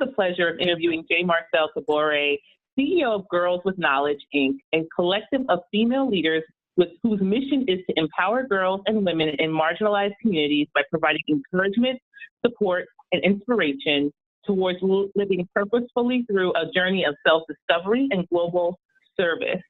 the pleasure of interviewing J. Marcelle Tabore, CEO of Girls with Knowledge, Inc., a collective of female leaders whose mission is to empower girls and women in marginalized communities by providing encouragement, support, and inspiration towards living purposefully through a journey of self-discovery and global service.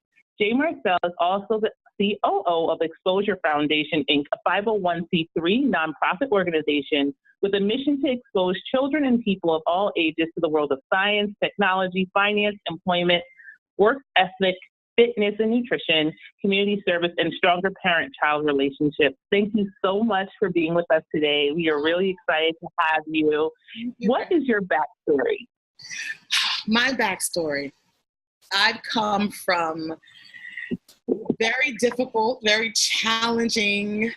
J. Marcelle is also the COO of Exposure Foundation, Inc., a 501c3 nonprofit organization with a mission to expose children and people of all ages to the world of science, technology, finance, employment, work ethic, fitness and nutrition, community service, and stronger parent-child relationships. Thank you so much for being with us today. We are really excited to have you. What is your backstory? My backstory. I've come from very difficult, very challenging,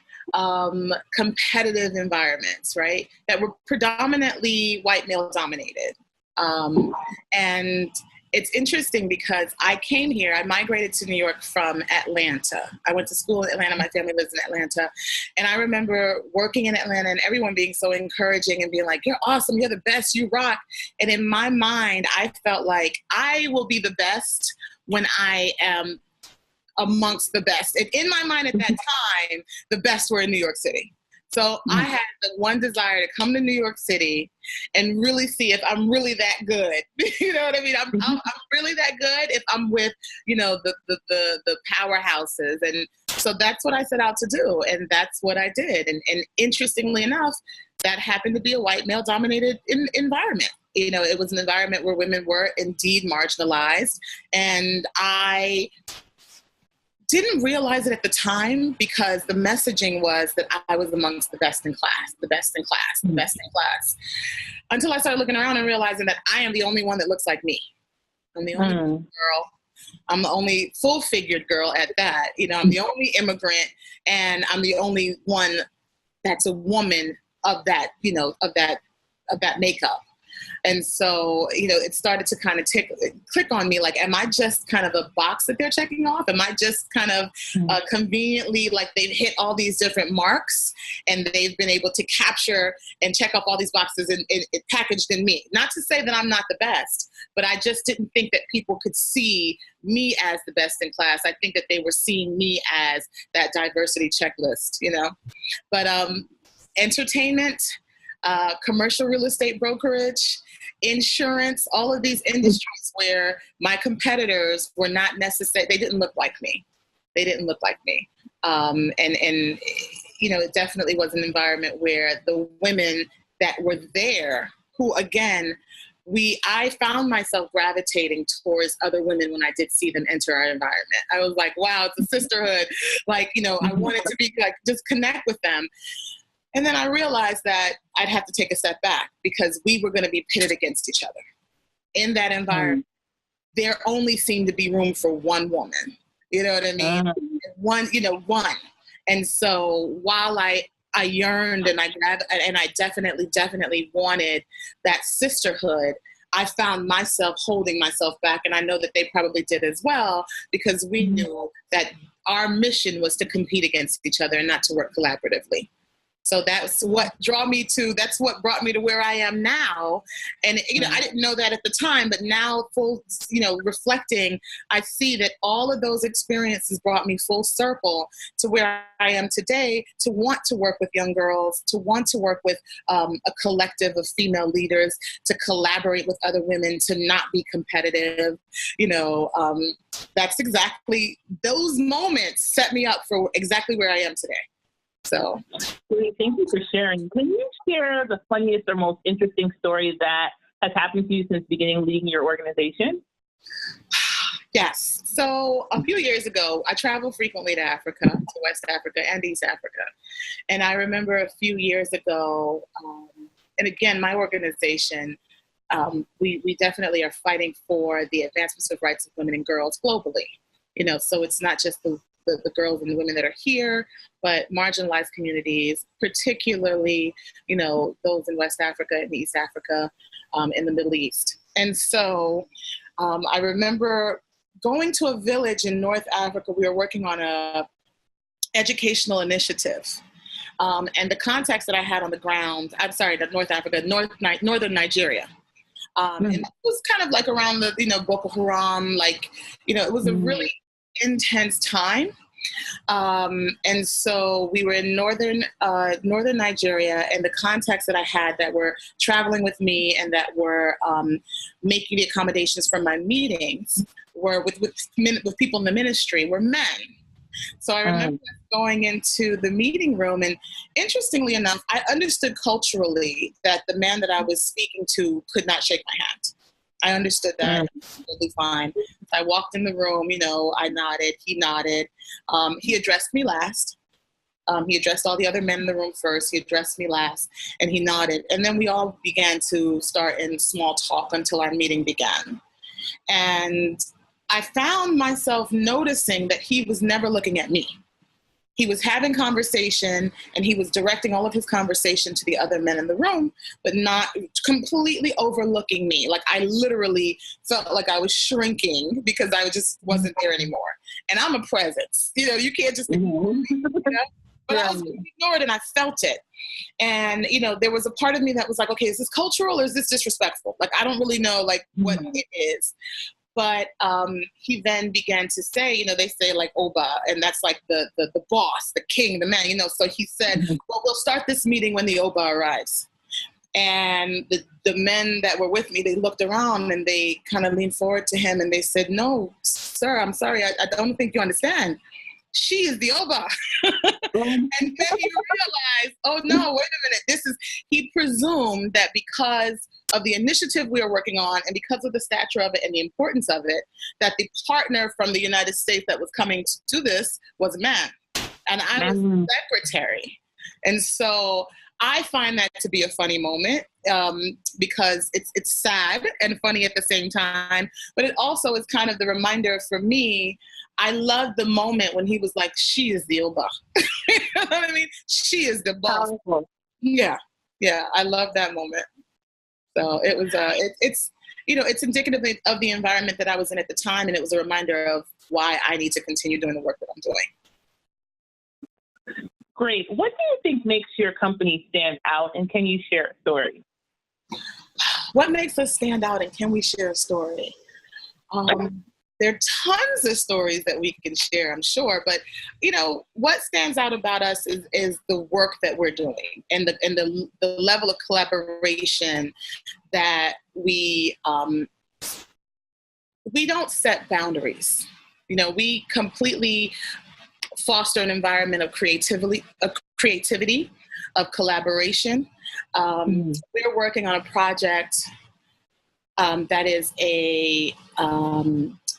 competitive environments, right? That were predominantly white male dominated. And it's interesting because I came here, I migrated to New York from Atlanta. I went to school in Atlanta, my family lives in Atlanta. And I remember working in Atlanta and everyone being so encouraging and being like, you're awesome, you're the best, you rock. And in my mind, I felt like I will be the best when I am amongst the best. And in my mind at that time, the best were in New York City. So I had the one desire to come to New York City and really see if I'm really that good. You know what I mean? I'm really that good if I'm with, you know, the powerhouses. And so that's what I set out to do. And that's what I did. And interestingly enough, that happened to be a white male dominated environment. You know, it was an environment where women were indeed marginalized. And I didn't realize it at the time because the messaging was that I was amongst the best in class, the best in class, the best in class. Until I started looking around and realizing that I am the only one that looks like me. I'm the only girl. I'm the only full-figured girl at that. You know, I'm the only immigrant, and I'm the only one that's a woman of that, you know, of that makeup. And so, you know, it started to kind of click on me, like, am I just kind of a box that they're checking off? Am I just kind of conveniently, like, they've hit all these different marks and they've been able to capture and check off all these boxes and it packaged in me? Not to say that I'm not the best, but I just didn't think that people could see me as the best in class. I think that they were seeing me as that diversity checklist, you know? But entertainment, commercial real estate brokerage, insurance, all of these industries where my competitors were not necessarily, they didn't look like me. They didn't look like me. And you know, it definitely was an environment where the women that were there, who again, I found myself gravitating towards other women when I did see them enter our environment. I was like, wow, it's a sisterhood. Like, you know, I wanted to be like, just connect with them. And then I realized that I'd have to take a step back because we were going to be pitted against each other. In that environment, there only seemed to be room for one woman. You know what I mean? One. And so while I yearned and I definitely wanted that sisterhood, I found myself holding myself back. And I know that they probably did as well, because we knew that our mission was to compete against each other and not to work collaboratively. So that's what that's what brought me to where I am now. And, you know, I didn't know that at the time, but now reflecting, I see that all of those experiences brought me full circle to where I am today, to want to work with young girls, to want to work with a collective of female leaders, to collaborate with other women, to not be competitive. You know, that's exactly, those moments set me up for exactly where I am today. So, thank you for sharing. Can you share the funniest or most interesting story that has happened to you since beginning leading your organization? Yes. So a few years ago, I travel frequently to Africa, to West Africa and East Africa. And I remember a few years ago, and again, my organization, we definitely are fighting for the advancements of rights of women and girls globally. You know, so it's not just the girls and the women that are here, but marginalized communities, particularly, you know, those in West Africa and East Africa, in the Middle East. And so I remember going to a village in North Africa. We were working on a educational initiative. And the contacts that I had on the ground, Northern Nigeria. And it was kind of like around the, Boko Haram, it was a really intense time. And so we were in northern Nigeria, and the contacts that I had that were traveling with me and that were making the accommodations for my meetings were with people in the ministry were men. So I remember going into the meeting room, and interestingly enough, I understood culturally that the man that I was speaking to could not shake my hand. I understood that totally fine. I walked in the room, I nodded, he nodded. He addressed me last. He addressed all the other men in the room first. He addressed me last, and he nodded. And then we all began to start in small talk until our meeting began. And I found myself noticing that he was never looking at me. He was having conversation, and he was directing all of his conversation to the other men in the room, but not completely overlooking me. Like, I literally felt like I was shrinking because I just wasn't there anymore. And I'm a presence. You can't just ignore me. But I was ignored, and I felt it. And, there was a part of me that was like, okay, is this cultural or is this disrespectful? Like, I don't really know, what it is. But he then began to say, they say like Oba, and that's like the boss, the king, the man, So he said, well, we'll start this meeting when the Oba arrives. And the men that were with me, they looked around and they kind of leaned forward to him and they said, no, sir, I'm sorry, I don't think you understand. She is the Oba. And then he realized, oh no, wait a minute. He presumed that because of the initiative we were working on and because of the stature of it and the importance of it, that the partner from the United States that was coming to do this was a man. And I was the secretary. And so I find that to be a funny moment because it's sad and funny at the same time. But it also is kind of the reminder for me. I love the moment when he was like, she is the Oba. You know what I mean? She is the boss. Powerful. Yeah. I love that moment. So it was, it's indicative of the environment that I was in at the time. And it was a reminder of why I need to continue doing the work that I'm doing. Great. What do you think makes your company stand out? And can you share a story? What makes us stand out, and can we share a story? There are tons of stories that we can share, I'm sure. But, what stands out about us is the work that we're doing and the level of collaboration that we don't set boundaries. We completely foster an environment of creativity, of collaboration. We're working on a project that is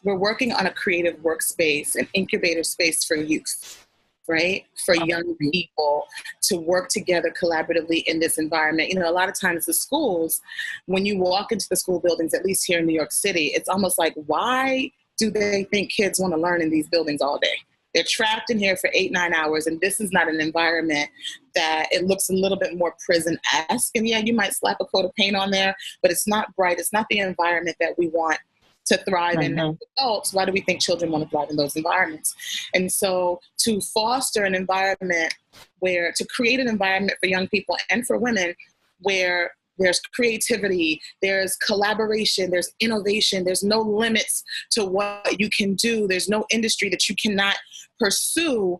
we're working on a creative workspace, an incubator space for youth, right? For young people to work together collaboratively in this environment. A lot of times the schools, when you walk into the school buildings, at least here in New York City, it's almost like, why do they think kids want to learn in these buildings all day? They're trapped in here for 8-9 hours, and this is not an environment that it looks a little bit more prison-esque. And yeah, you might slap a coat of paint on there, but it's not bright. It's not the environment that we want to thrive in as adults. Why do we think children want to thrive in those environments? And so to foster an environment to create an environment for young people and for women where there's creativity, there's collaboration, there's innovation, there's no limits to what you can do. There's no industry that you cannot pursue.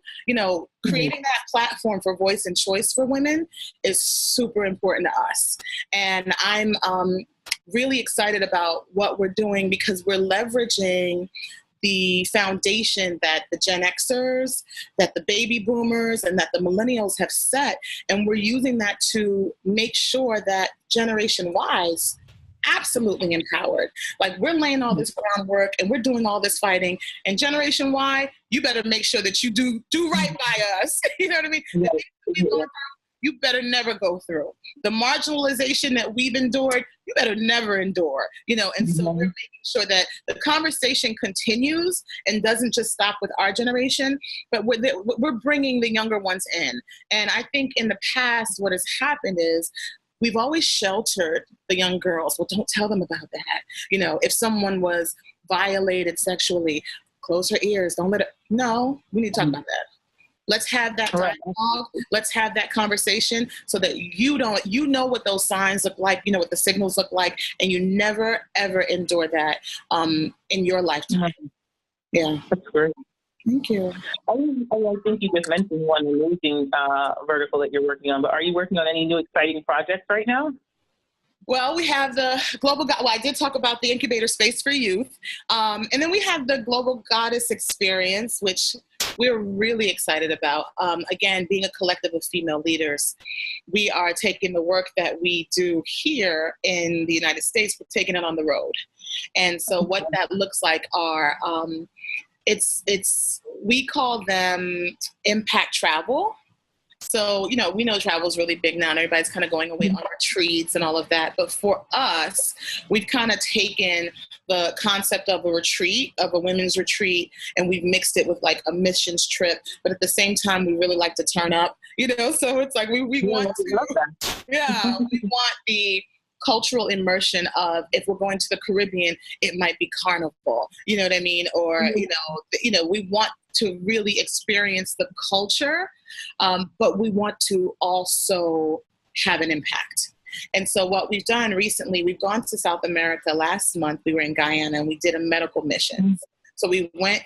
Creating that platform for voice and choice for women is super important to us. And I'm really excited about what we're doing because we're leveraging the foundation that the Gen Xers, that the baby boomers, and that the millennials have set. And we're using that to make sure that Generation Y is absolutely empowered. Like, we're laying all this groundwork and we're doing all this fighting. And Generation Y, you better make sure that you do right by us. You know what I mean? The things that we've gone through, you better never go through. The marginalization that we've endured, you better never endure, and so we're making sure that the conversation continues and doesn't just stop with our generation, but we're bringing the younger ones in. And I think in the past, what has happened is we've always sheltered the young girls. Well, don't tell them about that. If someone was violated sexually, close her ears. Don't let it. No, we need to talk about that. Let's have that Right. dialogue. Let's have that conversation so that you know what those signs look like, you know what the signals look like, and you never, ever endure that in your lifetime. Yeah. That's great. Thank you. I think you just mentioned one amazing vertical that you're working on, but are you working on any new exciting projects right now? Well, we have the I did talk about the incubator space for youth. And then we have the Global Goddess Experience, which we're really excited about. Again, being a collective of female leaders, we are taking the work that we do here in the United States, we're taking it on the road. And so what that looks like are, we call them impact travel. So, we know travel is really big now and everybody's kind of going away on retreats and all of that. But for us, we've kind of taken the concept of a retreat, of a women's retreat, and we've mixed it with like a missions trip. But at the same time, we really like to turn up, so it's like we want we want the cultural immersion of, if we're going to the Caribbean, it might be carnival, you know what I mean? Or, we want to really experience the culture, but we want to also have an impact. And so what we've done recently, we've gone to South America. Last month, we were in Guyana and we did a medical mission. So we went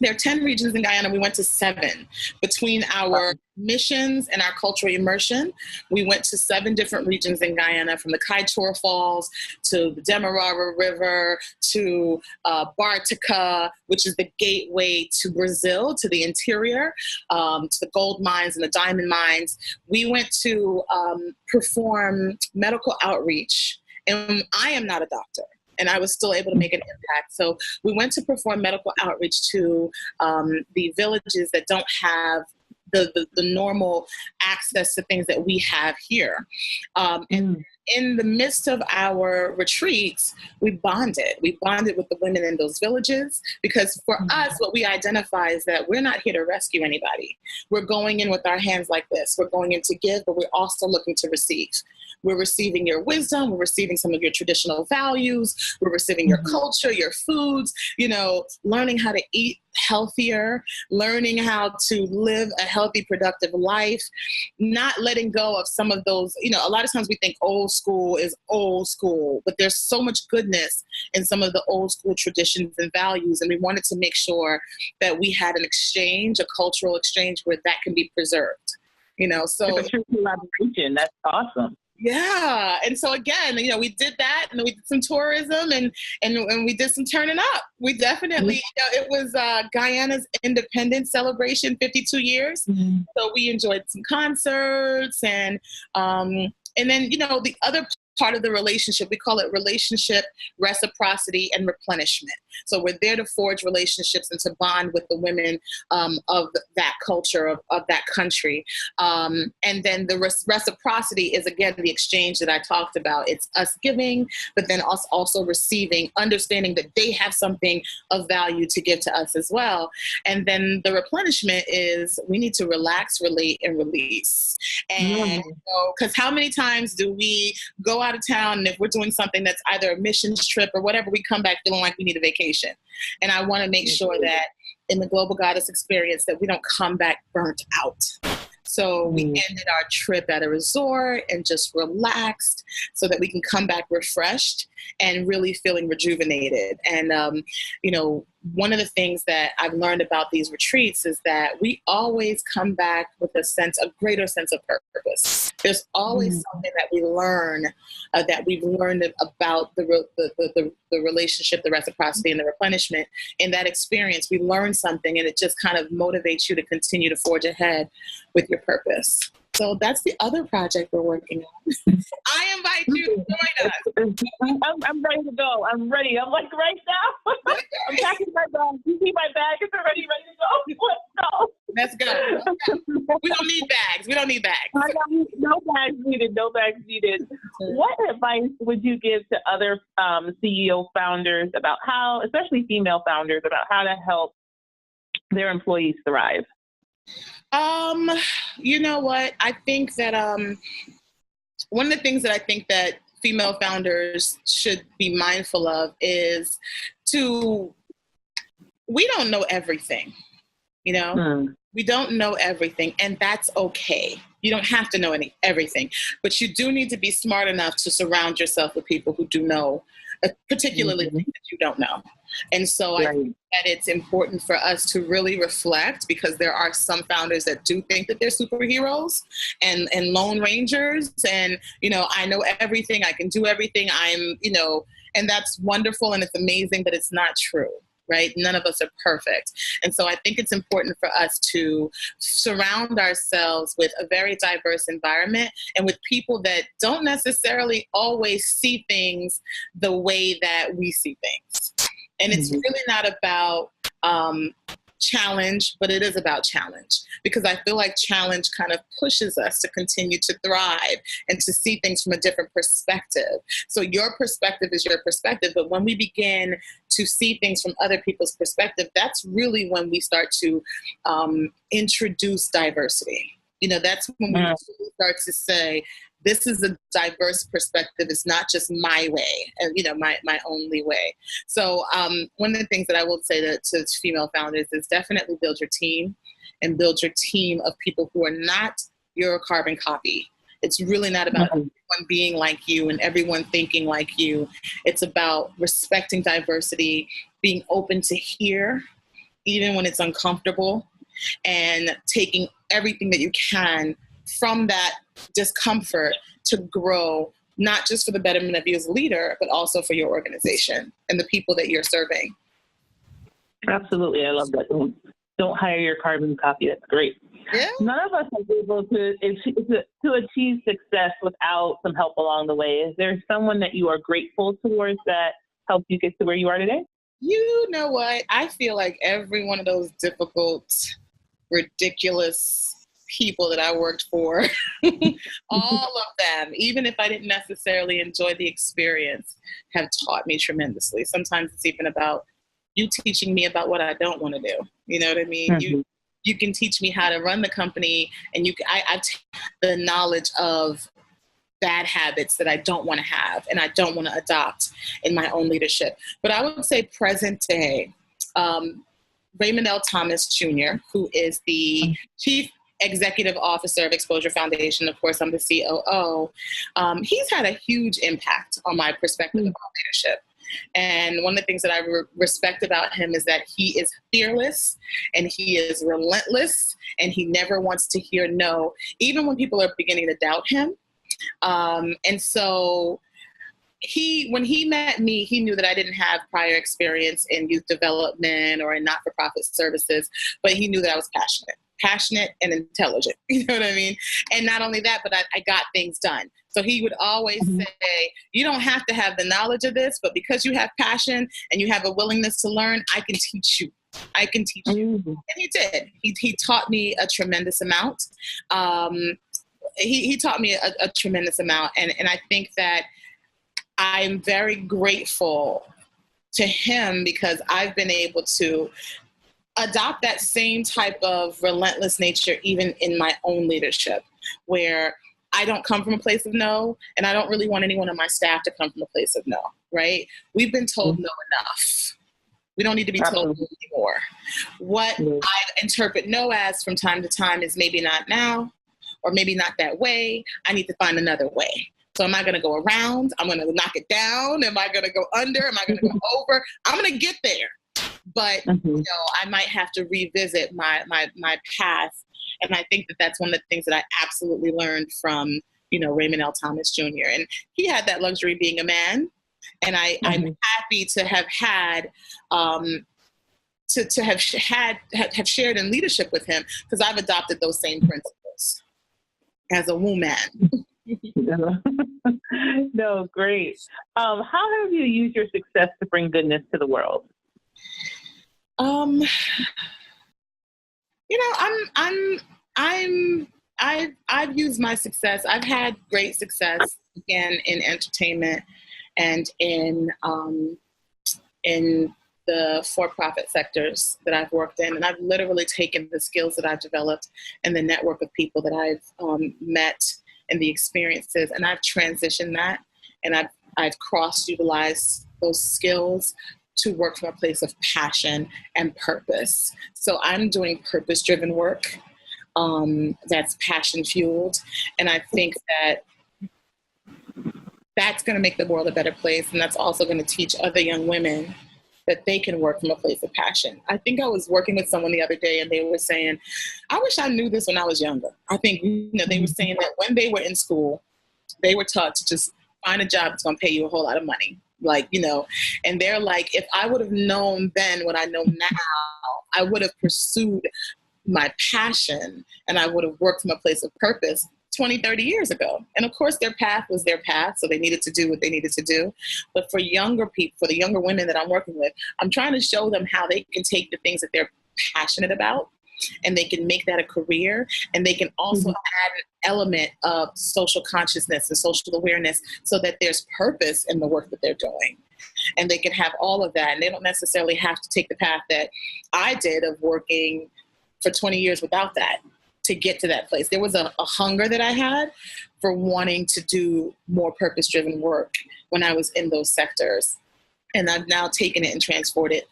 there are 10 regions in Guyana. We went to 7. Between our missions and our cultural immersion, we went to 7 different regions in Guyana, from the Kaieteur Falls to the Demerara River to Bartica, which is the gateway to Brazil, to the interior, to the gold mines and the diamond mines. We went to perform medical outreach. And I am not a doctor, and I was still able to make an impact. So we went to perform medical outreach to the villages that don't have the normal access to things that we have here. And in the midst of our retreats, we bonded. We bonded with the women in those villages, because for us, what we identify is that we're not here to rescue anybody. We're going in with our hands like this. We're going in to give, but we're also looking to receive. We're receiving your wisdom. We're receiving some of your traditional values. We're receiving your culture, your foods, learning how to eat healthier, learning how to live a healthy, productive life, not letting go of some of those, a lot of times we think old school is old school, but there's so much goodness in some of the old school traditions and values. And we wanted to make sure that we had an exchange, a cultural exchange where that can be preserved, so. It's a true collaboration. That's awesome. Yeah. And so again, we did that, and we did some tourism and we did some turning up. We definitely, it was Guyana's independence celebration, 52 years. So we enjoyed some concerts and then, the other part of the relationship, we call it relationship, reciprocity, and replenishment. So we're there to forge relationships and to bond with the women of that culture, of that country. And then the reciprocity is, again, the exchange that I talked about. It's us giving, but then us also receiving, understanding that they have something of value to give to us as well. And then the replenishment is, we need to relax, relate, and release. And because how many times do we go out of town, and if we're doing something that's either a missions trip or whatever, we come back feeling like we need a vacation. And I want to make sure that in the Global Goddess Experience that we don't come back burnt out. So we ended our trip at a resort and just relaxed so that we can come back refreshed and really feeling rejuvenated. And, one of the things that I've learned about these retreats is that we always come back with a greater sense of purpose. There's always something that we learn, that we've learned about the relationship, the reciprocity, and the replenishment. In that experience, we learn something, and it just kind of motivates you to continue to forge ahead with your purpose. So that's the other project we're working on. I invite you to join us. I'm ready to go. I'm ready. I'm like right now. I'm packing my bag. You see my bag? It's already ready to go. Let's go. Let's go. We don't need bags. No bags needed. No bags needed. What advice would you give to other CEO founders about how, especially female founders, about how to help their employees thrive? You know what? I think that one of the things that I think that female founders should be mindful of is we don't know everything. You know, Mm. we don't know everything, and that's okay. You don't have to know everything, but you do need to be smart enough to surround yourself with people who do know, particularly Mm-hmm. things that you don't know. And so I Right. think that it's important for us to really reflect, because there are some founders that do think that they're superheroes and lone rangers. And, you know, I know everything, I can do everything. And that's wonderful and it's amazing, but it's not true. Right? None of us are perfect. And so I think it's important for us to surround ourselves with a very diverse environment and with people that don't necessarily always see things the way that we see things. And it's really not about challenge, but it is about challenge, because I feel like challenge kind of pushes us to continue to thrive and to see things from a different perspective. So your perspective is your perspective, but when we begin to see things from other people's perspective, that's really when we start to introduce diversity. You know, that's when we start to say, this is a diverse perspective. It's not just my way, and you know, my only way. So one of the things that I will say to female founders is definitely build your team, and build your team of people who are not your carbon copy. It's really not about everyone being like you and everyone thinking like you. It's about respecting diversity, being open to hear, even when it's uncomfortable, and taking everything that you can from that discomfort to grow, not just for the betterment of you as a leader, but also for your organization and the people that you're serving. Absolutely. I love that. Don't hire your carbon copy. That's great. Yeah. None of us are able to achieve success without some help along the way. Is there someone that you are grateful towards that helped you get to where you are today? You know what? I feel like every one of those difficult, ridiculous people that I worked for, all of them, even if I didn't necessarily enjoy the experience, have taught me tremendously. Sometimes it's even about you teaching me about what I don't want to do. You know what I mean? Mm-hmm. You can teach me how to run the company, and I take the knowledge of bad habits that I don't want to have and I don't want to adopt in my own leadership. But I would say present day, Raymond L. Thomas Jr., who is the Chief Executive Officer of Exposure Foundation. Of course, I'm the COO. He's had a huge impact on my perspective about leadership. And one of the things that I respect about him is that he is fearless and he is relentless and he never wants to hear no, even when people are beginning to doubt him. And so when he met me, he knew that I didn't have prior experience in youth development or in not-for-profit services, but he knew that I was passionate and intelligent. You know what I mean? And not only that, but I got things done. So he would always say, you don't have to have the knowledge of this, but because you have passion and you have a willingness to learn, I can teach you. I can teach you. And he did. He taught me a tremendous amount. He taught me a tremendous amount. And I think that I'm very grateful to him because I've been able to adopt that same type of relentless nature even in my own leadership, where I don't come from a place of no, and I don't really want anyone on my staff to come from a place of no, right? We've been told no enough. We don't need to be told no anymore. What I interpret no as from time to time is maybe not now, or maybe not that way. I need to find another way. So am I going to go around? I'm going to knock it down. Am I going to go under? Am I going to go over? I'm going to get there. But, you know, I might have to revisit my path. And I think that that's one of the things that I absolutely learned from, you know, Raymond L. Thomas Jr. And he had that luxury being a man. And I'm happy to have had, to have shared in leadership with him, because I've adopted those same principles as a woman. No, great. How have you used your success to bring goodness to the world? You know, I've used my success. I've had great success again in entertainment and in the for-profit sectors that I've worked in, and I've literally taken the skills that I've developed and the network of people that I've met and the experiences, and I've transitioned that, and I've cross-utilized those skills to work from a place of passion and purpose. So I'm doing purpose-driven work that's passion-fueled. And I think that that's going to make the world a better place. And that's also going to teach other young women that they can work from a place of passion. I think I was working with someone the other day and they were saying, I wish I knew this when I was younger. I think, they were saying that when they were in school, they were taught to just find a job that's going to pay you a whole lot of money. And they're like, if I would have known then what I know now, I would have pursued my passion and I would have worked from a place of purpose 20, 30 years ago. And of course their path was their path. So they needed to do what they needed to do. But for younger people, for the younger women that I'm working with, I'm trying to show them how they can take the things that they're passionate about and they can make that a career. And they can also add an element of social consciousness and social awareness so that there's purpose in the work that they're doing. And they can have all of that. And they don't necessarily have to take the path that I did of working for 20 years without that to get to that place. There was a hunger that I had for wanting to do more purpose-driven work when I was in those sectors. And I've now taken it and transferred it.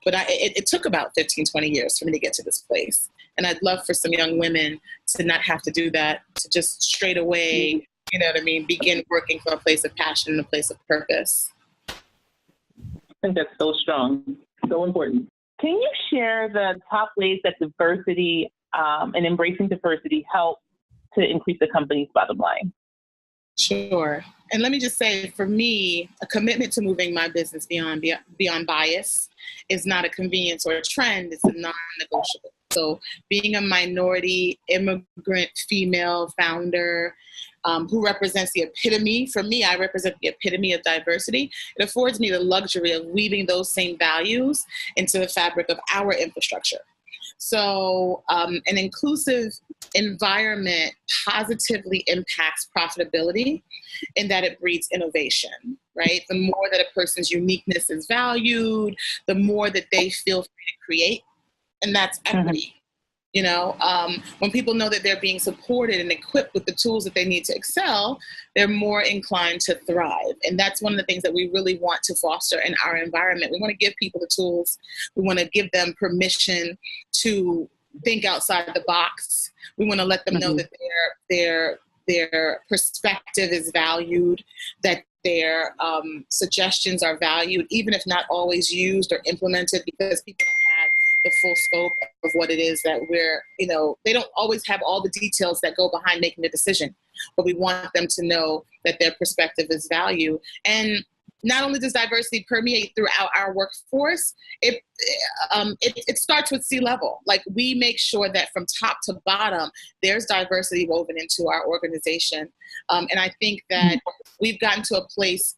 But it took about 15, 20 years for me to get to this place. And I'd love for some young women to not have to do that, to just straight away, begin working from a place of passion and a place of purpose. I think that's so strong, so important. Can you share the top ways that diversity and embracing diversity help to increase the company's bottom line? Sure. And let me just say, for me, a commitment to moving my business beyond bias is not a convenience or a trend. It's a non-negotiable. So being a minority, immigrant, female founder who represents the epitome, for me, I represent the epitome of diversity. It affords me the luxury of weaving those same values into the fabric of our infrastructure. So an inclusive environment positively impacts profitability in that it breeds innovation, right? The more that a person's uniqueness is valued, the more that they feel free to create, and that's equity. When people know that they're being supported and equipped with the tools that they need to excel, they're more inclined to thrive. And that's one of the things that we really want to foster in our environment. We want to give people the tools. We want to give them permission to think outside the box. We want to let them know that their perspective is valued, that their suggestions are valued, even if not always used or implemented, because people don't have the full scope of what it is that they don't always have all the details that go behind making the decision, but we want them to know that their perspective is valued. And not only does diversity permeate throughout our workforce, it starts with C-level. Like, we make sure that from top to bottom, there's diversity woven into our organization. And I think that we've gotten to a place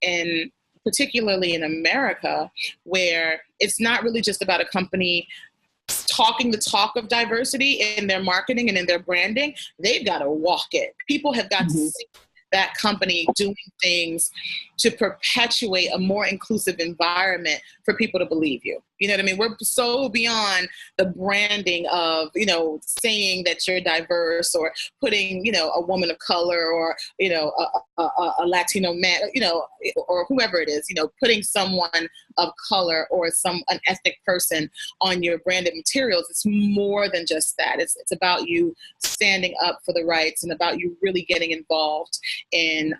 particularly in America, where it's not really just about a company talking the talk of diversity in their marketing and in their branding. They've got to walk it. People have got to see that company doing things to perpetuate a more inclusive environment for people to believe you. You know what I mean? We're so beyond the branding of, saying that you're diverse or putting, a woman of color or, a Latino man, or whoever it is, putting someone of color or an ethnic person on your branded materials. It's more than just that. It's about you standing up for the rights and about you really getting involved in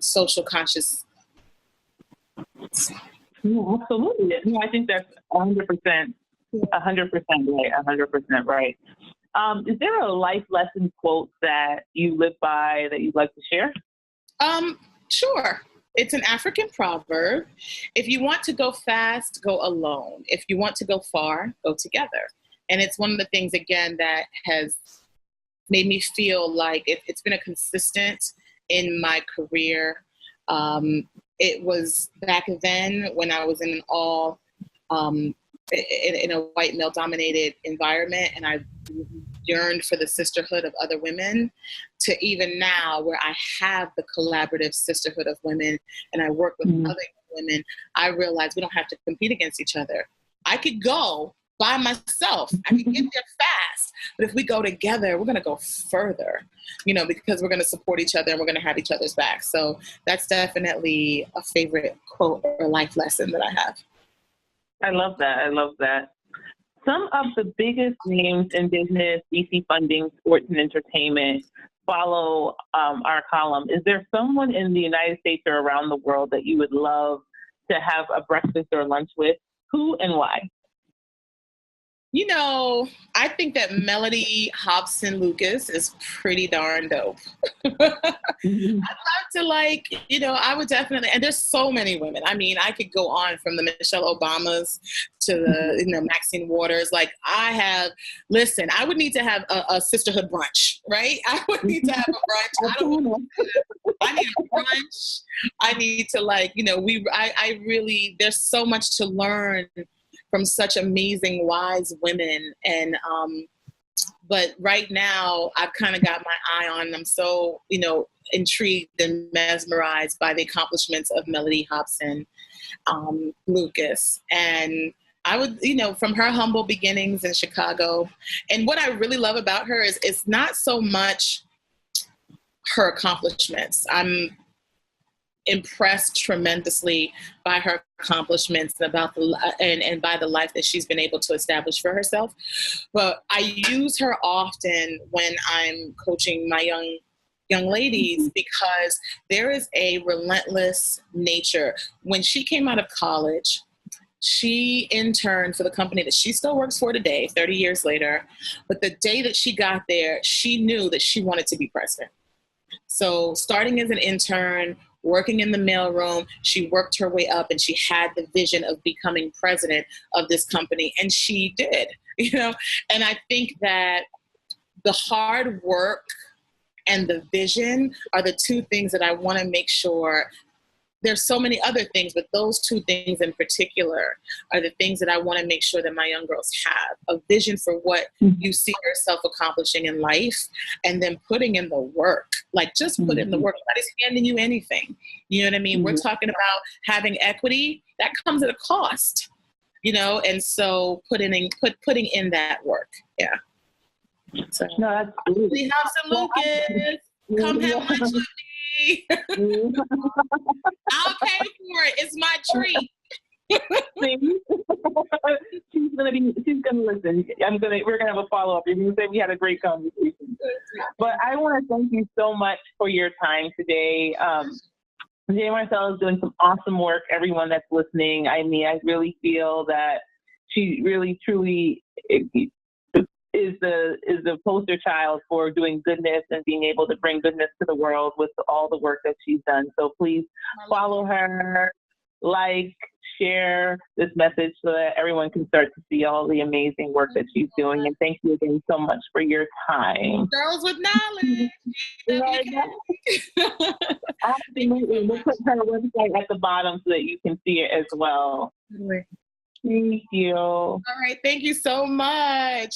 social conscious. Yeah, absolutely. I think that's 100%, 100% right, 100% right. Is there a life lesson quote that you live by that you'd like to share? Sure. It's an African proverb. If you want to go fast, go alone. If you want to go far, go together. And it's one of the things, again, that has made me feel like it's been a consistent in my career. It was back then when I was in in a white male dominated environment, and I yearned for the sisterhood of other women, to even now where I have the collaborative sisterhood of women and I work with other women. I realize we don't have to compete against each other. I could go, by myself. I can get there fast, but if we go together, we're going to go further, because we're going to support each other and we're going to have each other's back. So that's definitely a favorite quote or life lesson that I have. I love that. Some of the biggest names in business, VC funding, sports, and entertainment follow our column. Is there someone in the United States or around the world that you would love to have a breakfast or lunch with? Who and why? I think that Mellody Hobson Lucas is pretty darn dope. I'd love to I would definitely, and there's so many women. I mean, I could go on from the Michelle Obamas to the, Maxine Waters. I would need to have a sisterhood brunch, right? I would need to have a brunch. I need a brunch. I need to I really, there's so much to learn from such amazing, wise women. And, but right now I've kind of got my eye on them. So, intrigued and mesmerized by the accomplishments of Mellody Hobson Lucas. And I would, from her humble beginnings in Chicago. And what I really love about her is it's not so much her accomplishments. I'm impressed tremendously by her accomplishments and and by the life that she's been able to establish for herself. But I use her often when I'm coaching my young ladies, because there is a relentless nature. When she came out of college, she interned for the company that she still works for today, 30 years later. But the day that she got there, she knew that she wanted to be president. So starting as an intern, working in the mailroom, she worked her way up and she had the vision of becoming president of this company. And she did, and I think that the hard work and the vision are the two things that I want to make sure. There's so many other things, but those two things in particular are the things that I want to make sure that my young girls have: a vision for what you see yourself accomplishing in life, and then putting in the work. Just put in the work. Nobody's handing you anything. You know what I mean? We're talking about having equity. That comes at a cost, and so putting in that work. Yeah. So, no, that's Mellody Hobson Lucas, come have lunch with me. I'll pay for it. It's my treat. She's gonna listen. We're gonna have a follow-up. You're gonna say we had a great conversation. But I want to thank you so much for your time today. Jilea Marcelle is doing some awesome work. Everyone that's listening, I mean, I really feel that she really truly is the poster child for doing goodness and being able to bring goodness to the world with all the work that she's done. So please follow her, share this message so that everyone can start to see all the amazing work that she's doing. And thank you again so much for your time. Girls with knowledge. Absolutely. We'll put her website at the bottom so that you can see it as well. Thank you. All right. Thank you so much.